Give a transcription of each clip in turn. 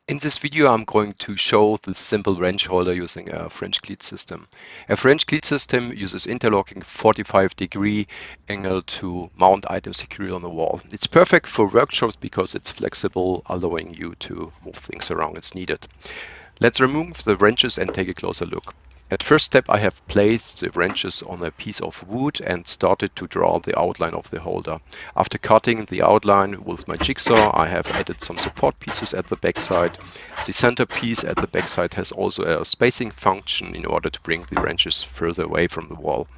In this video, I'm going to show the simple wrench holder using a French cleat system. A French cleat system uses interlocking 45-degree angle to mount items securely on the wall. It's perfect for workshops because it's flexible, allowing you to move things around as needed. Let's remove the wrenches and take a closer look. At first step, I have placed the wrenches on a piece of wood and started to draw the outline of the holder. After cutting the outline with my jigsaw, I have added some support pieces at the backside. The center piece at the backside has also a spacing function in order to bring the wrenches further away from the wall.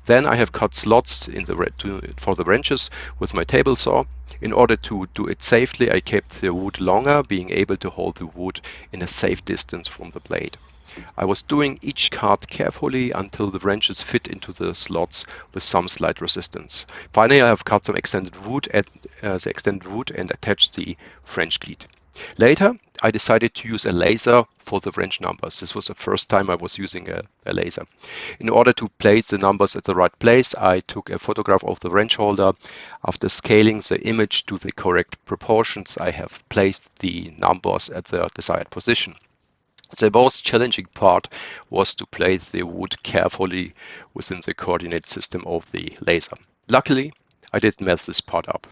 Then I have cut slots for the wrenches with my table saw. In order to do it safely, I kept the wood longer, being able to hold the wood in a safe distance from the blade. I was doing each cut carefully until the wrenches fit into the slots with some slight resistance. Finally, I have cut some extended wood and attached the French cleat. Later, I decided to use a laser for the wrench numbers. This was the first time I was using a laser. In order to place the numbers at the right place, I took a photograph of the wrench holder. After scaling the image to the correct proportions, I have placed the numbers at the desired position. The most challenging part was to place the wood carefully within the coordinate system of the laser. Luckily, I didn't mess this part up.